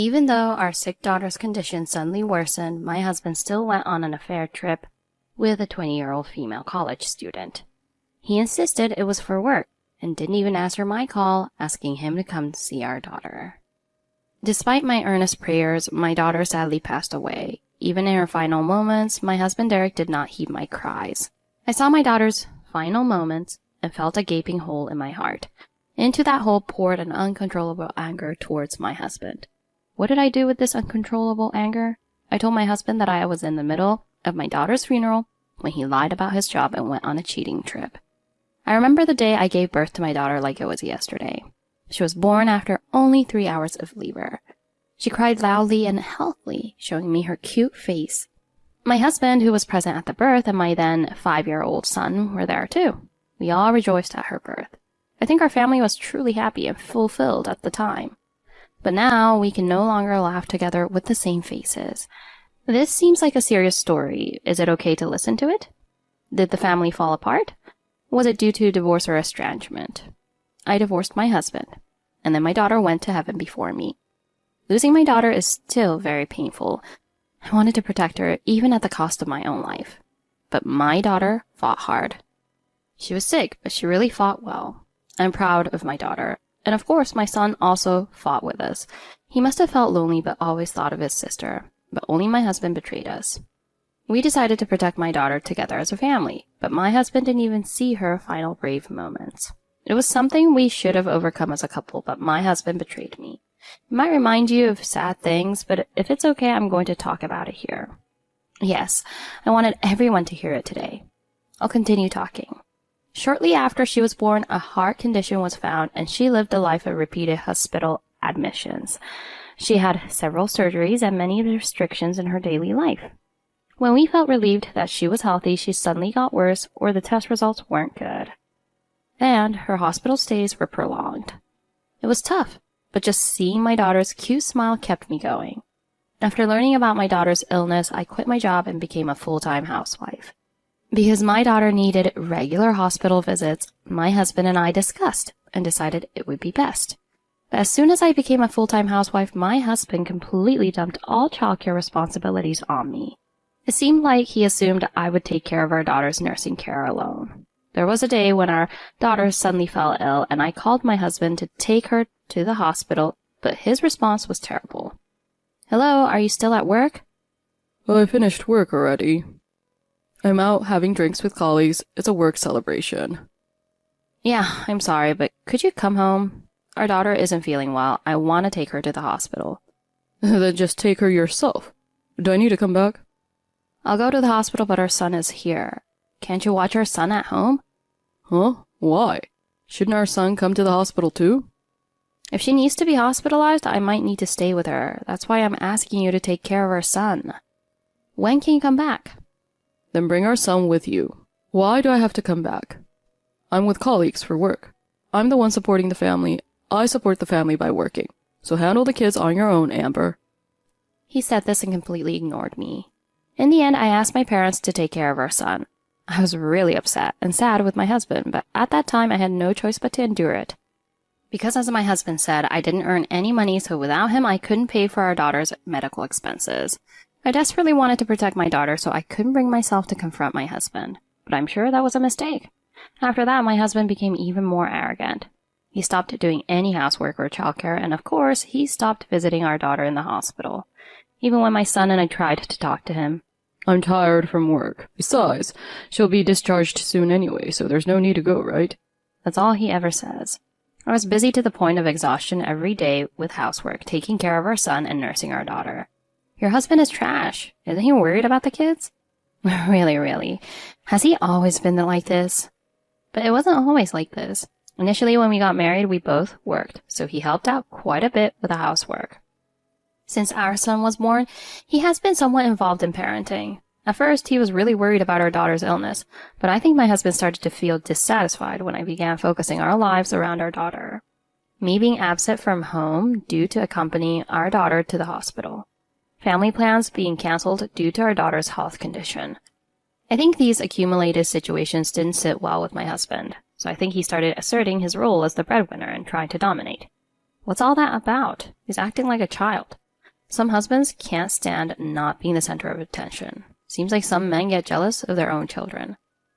Even though our sick daughter's condition suddenly worsened, my husband still went on an affair trip with a 20-year-old female college student. He insisted it was for work and didn't even answer my call asking him to come see our daughter. Despite my earnest prayers, my daughter sadly passed away. Even in her final moments, my husband Derek did not heed my cries. I saw my daughter's final moments and felt a gaping hole in my heart. Into that hole poured an uncontrollable anger towards my husband. What did I do with this uncontrollable anger? I told my husband that I was in the middle of my daughter's funeral when he lied about his job and went on a cheating trip. I remember the day I gave birth to my daughter like it was yesterday. She was born after only 3 hours of labor. She cried loudly and healthily, showing me her cute face. My husband, who was present at the birth, and my then 5-year-old son were there too. We all rejoiced at her birth. I think our family was truly happy and fulfilled at the time. But now we can no longer laugh together with the same faces. This seems like a serious story. Is it okay to listen to it? Did the family fall apart? Was it due to divorce or estrangement? I divorced my husband, and then my daughter went to heaven before me. Losing my daughter is still very painful. I wanted to protect her even at the cost of my own life. But my daughter fought hard. She was sick, but she really fought well. I'm proud of my daughter. And of course, my son also fought with us. He must have felt lonely but always thought of his sister. But only my husband betrayed us. We decided to protect my daughter together as a family, but my husband didn't even see her final brave moments. It was something we should have overcome as a couple, but my husband betrayed me. It might remind you of sad things, but if it's okay, I'm going to talk about it here. Yes, I wanted everyone to hear it today. I'll continue talking. Shortly after she was born, a heart condition was found, and she lived a life of repeated hospital admissions. She had several surgeries and many restrictions in her daily life. When we felt relieved that she was healthy, she suddenly got worse, or the test results weren't good. And her hospital stays were prolonged. It was tough, but just seeing my daughter's cute smile kept me going. After learning about my daughter's illness, I quit my job and became a full-time housewife. Because my daughter needed regular hospital visits, my husband and I discussed and decided it would be best. But as soon as I became a full-time housewife, my husband completely dumped all childcare responsibilities on me. It seemed like he assumed I would take care of our daughter's nursing care alone. There was a day when our daughter suddenly fell ill, and I called my husband to take her to the hospital, but his response was terrible. Hello, are you still at work? I finished work already. I'm out having drinks with colleagues. It's a work celebration. Yeah, I'm sorry, but could you come home? Our daughter isn't feeling well. I want to take her to the hospital. Then just take her yourself. Do I need to come back? I'll go to the hospital, but our son is here. Can't you watch our son at home? Huh? Why? Shouldn't our son come to the hospital too? If she needs to be hospitalized, I might need to stay with her. That's why I'm asking you to take care of our son. When can you come back? Then bring our son with you. Why do I have to come back? I'm with colleagues for work. I'm the one supporting the family. I support the family by working. So handle the kids on your own, Amber. He said this and completely ignored me. In the end, I asked my parents to take care of our son. I was really upset and sad with my husband, but at that time I had no choice but to endure it. Because as my husband said, I didn't earn any money, so without him I couldn't pay for our daughter's medical expenses. I desperately wanted to protect my daughter, so I couldn't bring myself to confront my husband. But I'm sure that was a mistake. After that, my husband became even more arrogant. He stopped doing any housework or childcare, and of course, he stopped visiting our daughter in the hospital. Even when my son and I tried to talk to him. I'm tired from work. Besides, she'll be discharged soon anyway, so there's no need to go, right? That's all he ever says. I was busy to the point of exhaustion every day with housework, taking care of our son and nursing our daughter. Your husband is trash. Isn't he worried about the kids? Really? Has he always been like this? But it wasn't always like this. Initially, when we got married, we both worked, so he helped out quite a bit with the housework. Since our son was born, he has been somewhat involved in parenting. At first, he was really worried about our daughter's illness, but I think my husband started to feel dissatisfied when I began focusing our lives around our daughter. Me being absent from home due to accompanying our daughter to the hospital. Family plans being canceled due to our daughter's health condition. I think these accumulated situations didn't sit well with my husband, so I think he started asserting his role as the breadwinner and trying to dominate. What's all that about? He's acting like a child. Some husbands can't stand not being the center of attention. Seems like some men get jealous of their own children.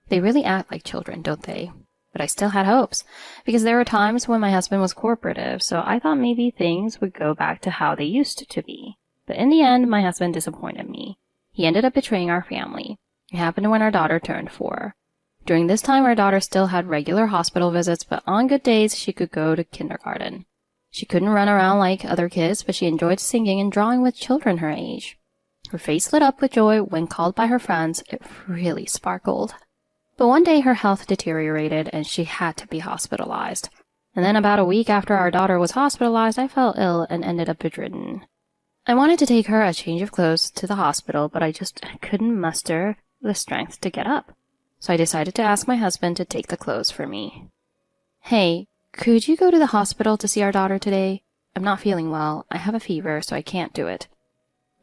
They really act like children, don't they? But I still had hopes, because there were times when my husband was cooperative, so I thought maybe things would go back to how they used to be. But in the end, my husband disappointed me. He ended up betraying our family. It happened when our daughter turned 4. During this time, our daughter still had regular hospital visits, but on good days, she could go to kindergarten. She couldn't run around like other kids, but she enjoyed singing and drawing with children her age. Her face lit up with joy when called by her friends. It really sparkled. But one day her health deteriorated and she had to be hospitalized. And then about a week after our daughter was hospitalized, I fell ill and ended up bedridden. I wanted to take her a change of clothes to the hospital, but I just couldn't muster the strength to get up. So I decided to ask my husband to take the clothes for me. Hey, could you go to the hospital to see our daughter today? I'm not feeling well. I have a fever, so I can't do it.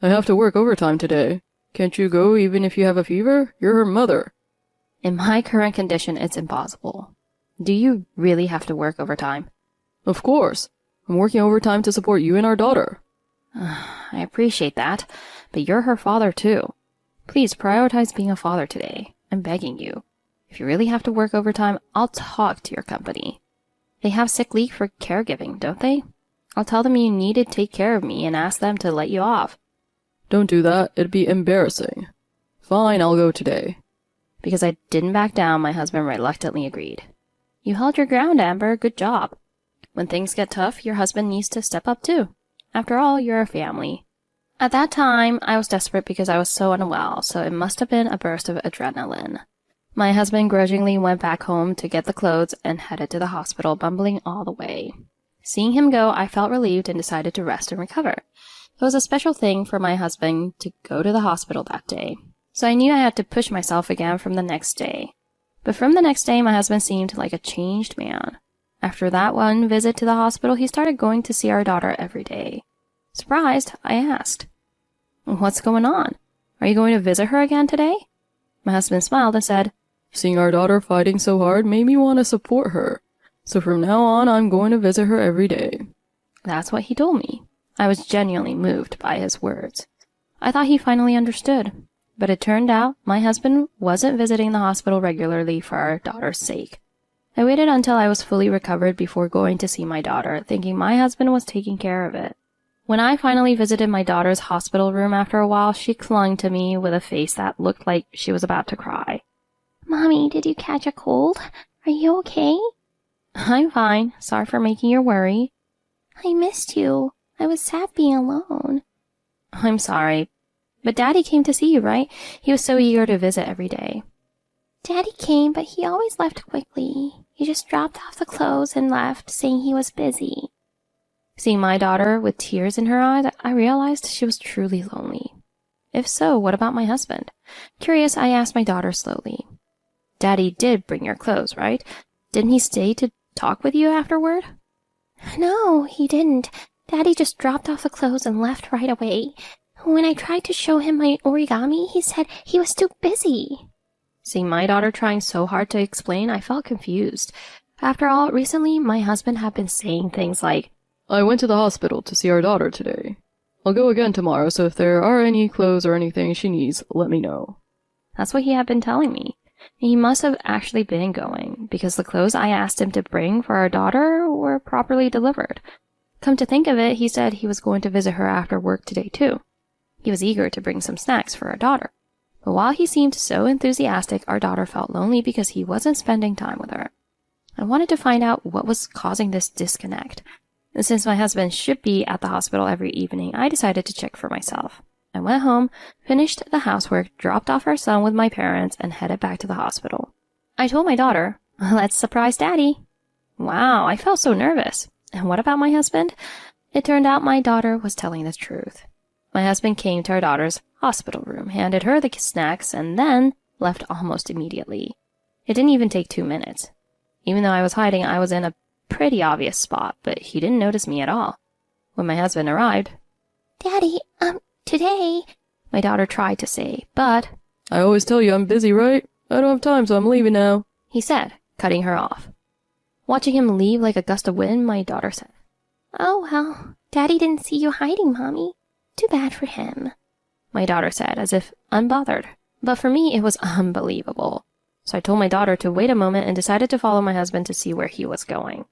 I have to work overtime today. Can't you go even if you have a fever? You're her mother. In my current condition, it's impossible. Do you really have to work overtime? Of course. I'm working overtime to support you and our daughter. I appreciate that, but you're her father too. Please prioritize being a father today. I'm begging you. If you really have to work overtime, I'll talk to your company. They have sick leave for caregiving, don't they? I'll tell them you need to take care of me and ask them to let you off. Don't do that. It'd be embarrassing. Fine, I'll go today. Because I didn't back down, my husband reluctantly agreed. You held your ground, Amber. Good job. When things get tough, your husband needs to step up too. After all, you're a family. At that time, I was desperate because I was so unwell, so it must have been a burst of adrenaline. My husband grudgingly went back home to get the clothes and headed to the hospital, bumbling all the way. Seeing him go, I felt relieved and decided to rest and recover. It was a special thing for my husband to go to the hospital that day, so I knew I had to push myself again from the next day. But from the next day, my husband seemed like a changed man. After that one visit to the hospital, he started going to see our daughter every day. Surprised, I asked, "What's going on? Are you going to visit her again today?" My husband smiled and said, Seeing our daughter fighting so hard made me want to support her. So from now on, I'm going to visit her every day. That's what he told me. I was genuinely moved by his words. I thought he finally understood. But it turned out my husband wasn't visiting the hospital regularly for our daughter's sake. I waited until I was fully recovered before going to see my daughter, thinking my husband was taking care of it. When I finally visited my daughter's hospital room after a while, she clung to me with a face that looked like she was about to cry. "Mommy, did you catch a cold? Are you okay?" "I'm fine. Sorry for making you worry." "I missed you. I was sad being alone." "I'm sorry. But Daddy came to see you, right? He was so eager to visit every day." "Daddy came, but he always left quickly. He just dropped off the clothes and left, saying he was busy." Seeing my daughter with tears in her eyes, I realized she was truly lonely. If so, what about my husband? Curious, I asked my daughter slowly. "Daddy did bring your clothes, right? Didn't he stay to talk with you afterward?" "No, he didn't. Daddy just dropped off the clothes and left right away. When I tried to show him my origami, he said he was too busy." Seeing my daughter trying so hard to explain, I felt confused. After all, recently my husband had been saying things like, I went to the hospital to see our daughter today. I'll go again tomorrow, so if there are any clothes or anything she needs, let me know. That's what he had been telling me. He must have actually been going, because the clothes I asked him to bring for our daughter were properly delivered. Come to think of it, he said he was going to visit her after work today too. He was eager to bring some snacks for our daughter. But while he seemed so enthusiastic, our daughter felt lonely because he wasn't spending time with her. I wanted to find out what was causing this disconnect. And since my husband should be at the hospital every evening, I decided to check for myself. I went home, finished the housework, dropped off our son with my parents, and headed back to the hospital. I told my daughter, "Let's surprise Daddy." Wow, I felt so nervous. And what about my husband? It turned out my daughter was telling the truth. My husband came to our daughter's hospital room, handed her the snacks, and then left almost immediately. It didn't even take 2 minutes. Even though I was hiding, I was in a pretty obvious spot, but he didn't notice me at all. When my husband arrived, "Daddy, today," my daughter tried to say, but I always tell you I'm busy, right? I don't have time, so I'm leaving now, he said, cutting her off. Watching him leave like a gust of wind, my daughter said, "Oh, well, Daddy didn't see you hiding, Mommy." Too bad for him, my daughter said, as if unbothered. But for me, it was unbelievable. So I told my daughter to wait a moment and decided to follow my husband to see where he was going.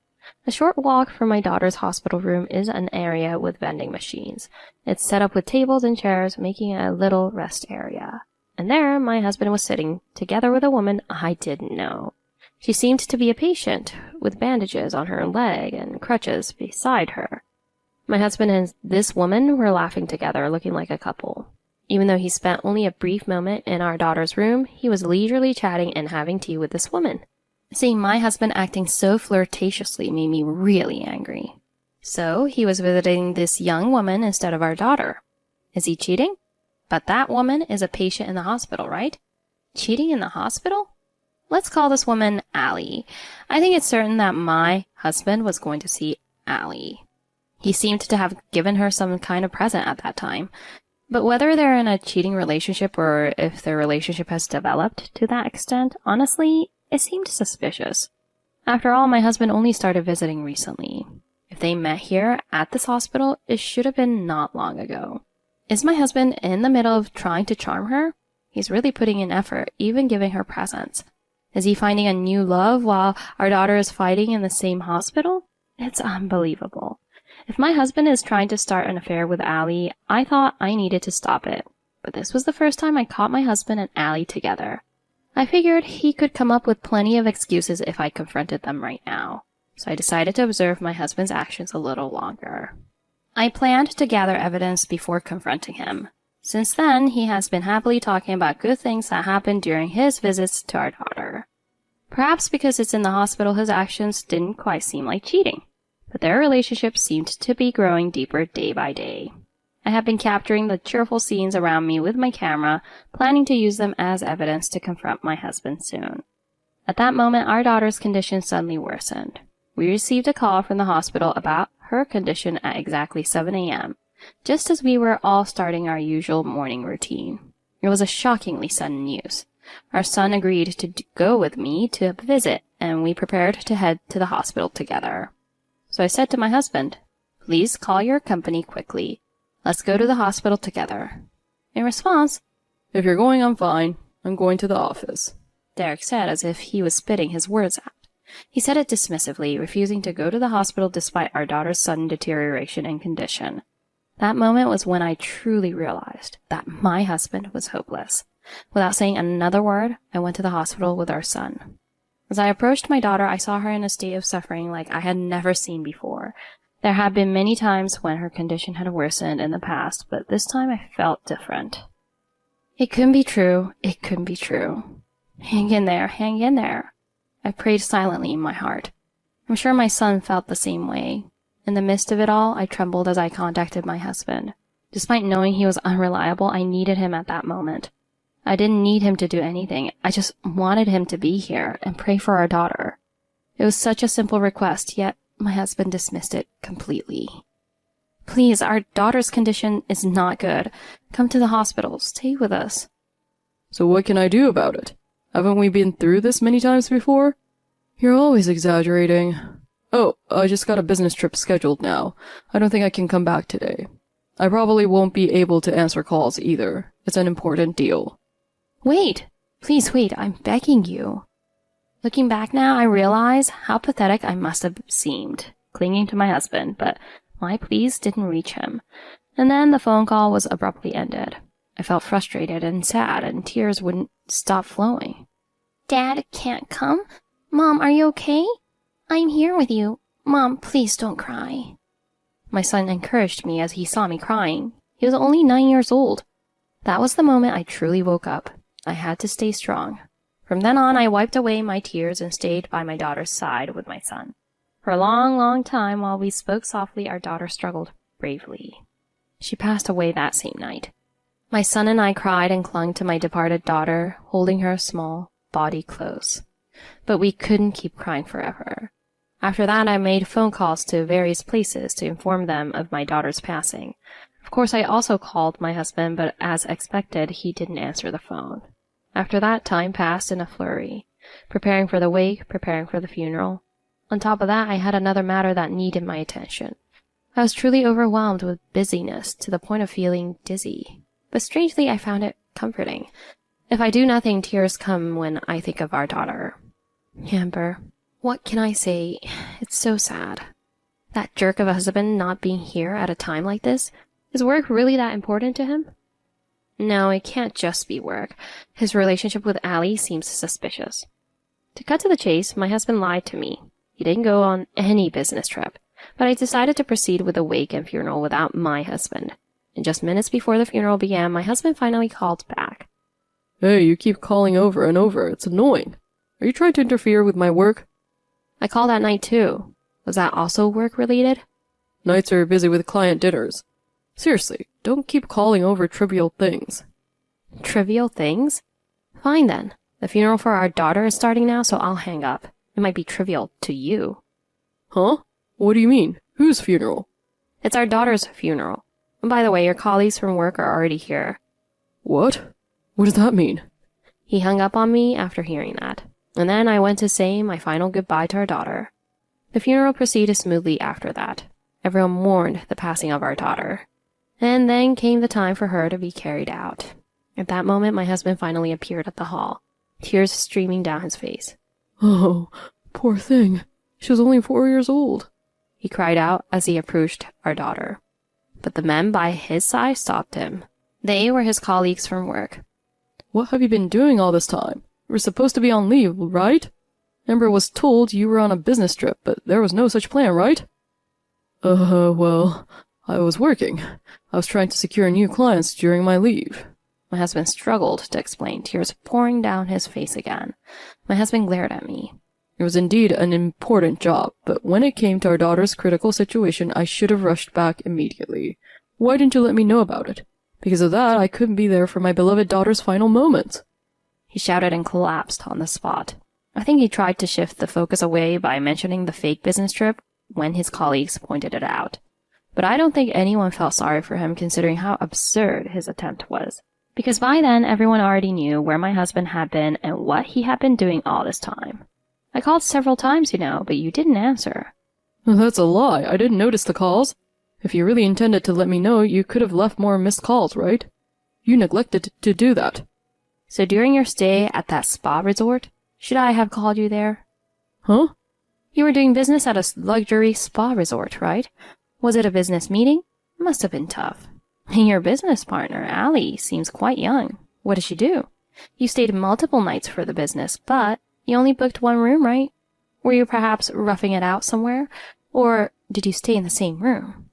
A short walk from my daughter's hospital room is an area with vending machines. It's set up with tables and chairs, making it a little rest area. And there, my husband was sitting, together with a woman I didn't know. She seemed to be a patient, with bandages on her leg and crutches beside her. My husband and this woman were laughing together, looking like a couple. Even though he spent only a brief moment in our daughter's room, he was leisurely chatting and having tea with this woman. Seeing my husband acting so flirtatiously made me really angry. So, he was visiting this young woman instead of our daughter. Is he cheating? But that woman is a patient in the hospital, right? Cheating in the hospital? Let's call this woman Allie. I think it's certain that my husband was going to see Allie. He seemed to have given her some kind of present at that time. But whether they're in a cheating relationship or if their relationship has developed to that extent, honestly, it seemed suspicious. After all, my husband only started visiting recently. If they met here at this hospital, it should have been not long ago. Is my husband in the middle of trying to charm her? He's really putting in effort, even giving her presents. Is he finding a new love while our daughter is fighting in the same hospital? It's unbelievable. If my husband is trying to start an affair with Allie, I thought I needed to stop it. But this was the first time I caught my husband and Allie together. I figured he could come up with plenty of excuses if I confronted them right now. So I decided to observe my husband's actions a little longer. I planned to gather evidence before confronting him. Since then, he has been happily talking about good things that happened during his visits to our daughter. Perhaps because it's in the hospital, his actions didn't quite seem like cheating. But their relationship seemed to be growing deeper day by day. I have been capturing the cheerful scenes around me with my camera, planning to use them as evidence to confront my husband soon. At that moment, our daughter's condition suddenly worsened. We received a call from the hospital about her condition at exactly 7 a.m., just as we were all starting our usual morning routine. It was a shockingly sudden news. Our son agreed to go with me to a visit, and we prepared to head to the hospital together. So I said to my husband, "Please call your company quickly. Let's go to the hospital together." In response, "If you're going, I'm fine. I'm going to the office," Derek said as if he was spitting his words out. He said it dismissively, refusing to go to the hospital despite our daughter's sudden deterioration in condition. That moment was when I truly realized that my husband was hopeless. Without saying another word, I went to the hospital with our son. As I approached my daughter, I saw her in a state of suffering like I had never seen before. There had been many times when her condition had worsened in the past, but this time I felt different. It couldn't be true. It couldn't be true. Hang in there. Hang in there. I prayed silently in my heart. I'm sure my son felt the same way. In the midst of it all, I trembled as I contacted my husband. Despite knowing he was unreliable, I needed him at that moment. I didn't need him to do anything. I just wanted him to be here and pray for our daughter. It was such a simple request, yet my husband dismissed it completely. "Please, our daughter's condition is not good. Come to the hospital. Stay with us." "So what can I do about it? Haven't we been through this many times before?" "You're always exaggerating." "Oh, I just got a business trip scheduled now. I don't think I can come back today. I probably won't be able to answer calls either. It's an important deal." "Wait! Please wait, I'm begging you." Looking back now, I realize how pathetic I must have seemed, clinging to my husband, but my pleas didn't reach him. And then the phone call was abruptly ended. I felt frustrated and sad, and tears wouldn't stop flowing. "Dad can't come? Mom, are you okay? I'm here with you. Mom, please don't cry." My son encouraged me as he saw me crying. He was only 9 years old. That was the moment I truly woke up. I had to stay strong. From then on, I wiped away my tears and stayed by my daughter's side with my son. For a long, long time, while we spoke softly, our daughter struggled bravely. She passed away that same night. My son and I cried and clung to my departed daughter, holding her small body close. But we couldn't keep crying forever. After that, I made phone calls to various places to inform them of my daughter's passing. Of course, I also called my husband, but as expected, he didn't answer the phone. After that, time passed in a flurry, preparing for the wake, preparing for the funeral. On top of that, I had another matter that needed my attention. I was truly overwhelmed with busyness to the point of feeling dizzy. But strangely, I found it comforting. If I do nothing, tears come when I think of our daughter. Amber, what can I say? It's so sad. That jerk of a husband not being here at a time like this? Is work really that important to him? No, it can't just be work. His relationship with Allie seems suspicious. To cut to the chase, my husband lied to me. He didn't go on any business trip, but I decided to proceed with the wake and funeral without my husband. And just minutes before the funeral began, my husband finally called back. Hey, you keep calling over and over. It's annoying. Are you trying to interfere with my work? I called at night too. Was that also work-related? Nights are busy with client dinners. Seriously, don't keep calling over trivial things. Trivial things? Fine then. The funeral for our daughter is starting now, so I'll hang up. It might be trivial to you. Huh? What do you mean? Whose funeral? It's our daughter's funeral. And by the way, your colleagues from work are already here. What? What does that mean? He hung up on me after hearing that. And then I went to say my final goodbye to our daughter. The funeral proceeded smoothly after that. Everyone mourned the passing of our daughter. And then came the time for her to be carried out. At that moment, my husband finally appeared at the hall, tears streaming down his face. Oh, poor thing. She was only 4 years old. He cried out as he approached our daughter. But the men by his side stopped him. They were his colleagues from work. What have you been doing all this time? You were supposed to be on leave, right? Amber was told you were on a business trip, but there was no such plan, right? Well, I was working. I was trying to secure new clients during my leave. My husband struggled to explain, tears pouring down his face again. My husband glared at me. It was indeed an important job, but when it came to our daughter's critical situation, I should have rushed back immediately. Why didn't you let me know about it? Because of that, I couldn't be there for my beloved daughter's final moments. He shouted and collapsed on the spot. I think he tried to shift the focus away by mentioning the fake business trip when his colleagues pointed it out. But I don't think anyone felt sorry for him considering how absurd his attempt was. Because by then, everyone already knew where my husband had been and what he had been doing all this time. I called several times, but you didn't answer. That's a lie. I didn't notice the calls. If you really intended to let me know, you could have left more missed calls, right? You neglected to do that. So during your stay at that spa resort, should I have called you there? Huh? You were doing business at a luxury spa resort, right? Was it a business meeting? Must have been tough. And your business partner, Allie, seems quite young. What did she do? You stayed multiple nights for the business, but you only booked one room, right? Were you perhaps roughing it out somewhere? Or did you stay in the same room?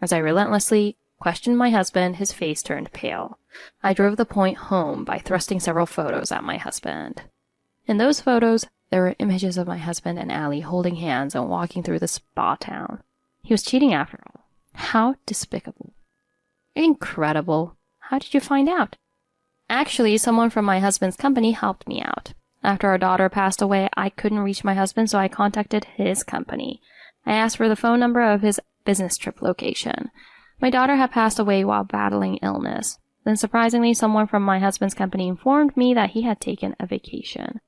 As I relentlessly questioned my husband, his face turned pale. I drove the point home by thrusting several photos at my husband. In those photos, there were images of my husband and Allie holding hands and walking through the spa town. He was cheating after all. How despicable. Incredible. How did you find out? Actually, someone from my husband's company helped me out. After our daughter passed away, I couldn't reach my husband, so I contacted his company. I asked for the phone number of his business trip location. My daughter had passed away while battling illness. Then surprisingly, someone from my husband's company informed me that he had taken a vacation.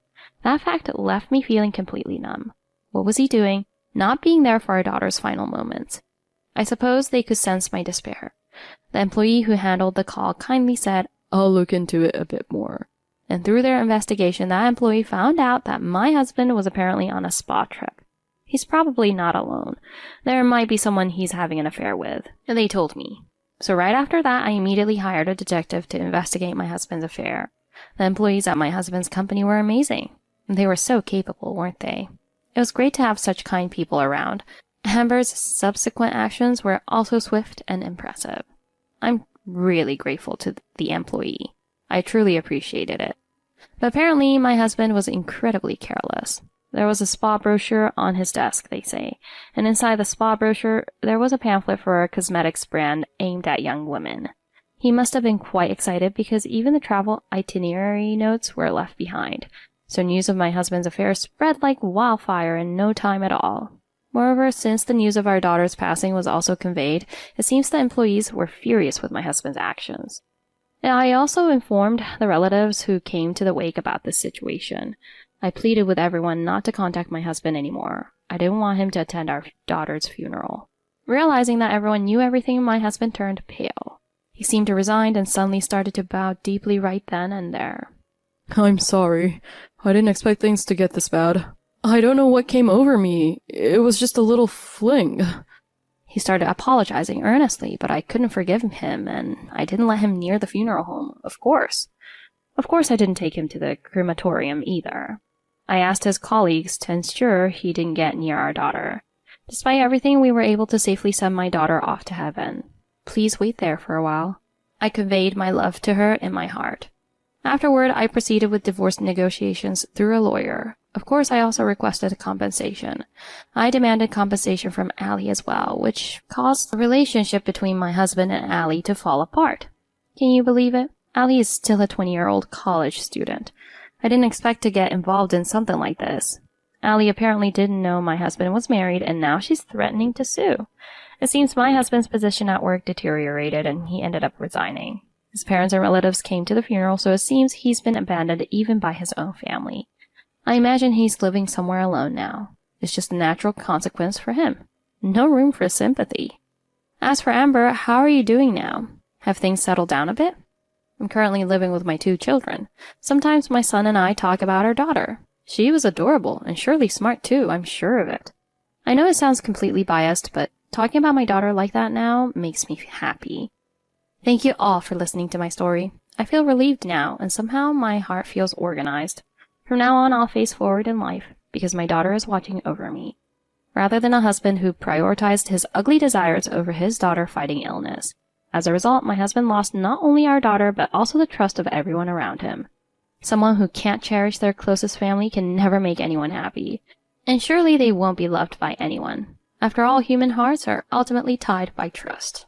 That fact left me feeling completely numb. What was he doing, not being there for our daughter's final moments? I suppose they could sense my despair. The employee who handled the call kindly said, I'll look into it a bit more. And through their investigation, that employee found out that my husband was apparently on a spa trip. He's probably not alone. There might be someone he's having an affair with. And they told me. So right after that, I immediately hired a detective to investigate my husband's affair. The employees at my husband's company were amazing. They were so capable, weren't they? It was great to have such kind people around. Amber's subsequent actions were also swift and impressive. I'm really grateful to the employee. I truly appreciated it. But apparently, my husband was incredibly careless. There was a spa brochure on his desk, they say, and inside the spa brochure, there was a pamphlet for a cosmetics brand aimed at young women. He must have been quite excited because even the travel itinerary notes were left behind, so news of my husband's affair spread like wildfire in no time at all. Moreover, since the news of our daughter's passing was also conveyed, it seems the employees were furious with my husband's actions. And I also informed the relatives who came to the wake about this situation. I pleaded with everyone not to contact my husband anymore. I didn't want him to attend our daughter's funeral. Realizing that everyone knew everything, my husband turned pale. He seemed resigned and suddenly started to bow deeply right then and there. I'm sorry. I didn't expect things to get this bad. I don't know what came over me. It was just a little fling. He started apologizing earnestly, but I couldn't forgive him, and I didn't let him near the funeral home, of course. Of course I didn't take him to the crematorium either. I asked his colleagues to ensure he didn't get near our daughter. Despite everything, we were able to safely send my daughter off to heaven. Please wait there for a while. I conveyed my love to her in my heart. Afterward, I proceeded with divorce negotiations through a lawyer. Of course, I also requested compensation. I demanded compensation from Allie as well, which caused the relationship between my husband and Allie to fall apart. Can you believe it? Allie is still a 20-year-old college student. I didn't expect to get involved in something like this. Allie apparently didn't know my husband was married, and now she's threatening to sue. It seems my husband's position at work deteriorated, and he ended up resigning. His parents and relatives came to the funeral, so it seems he's been abandoned even by his own family. I imagine he's living somewhere alone now. It's just a natural consequence for him. No room for sympathy. As for Amber, how are you doing now? Have things settled down a bit? I'm currently living with my 2 children. Sometimes my son and I talk about our daughter. She was adorable, and surely smart too, I'm sure of it. I know it sounds completely biased, but talking about my daughter like that now makes me happy. Thank you all for listening to my story. I feel relieved now, and somehow my heart feels organized. From now on, I'll face forward in life, because my daughter is watching over me, rather than a husband who prioritized his ugly desires over his daughter fighting illness. As a result, my husband lost not only our daughter, but also the trust of everyone around him. Someone who can't cherish their closest family can never make anyone happy, and surely they won't be loved by anyone. After all, human hearts are ultimately tied by trust.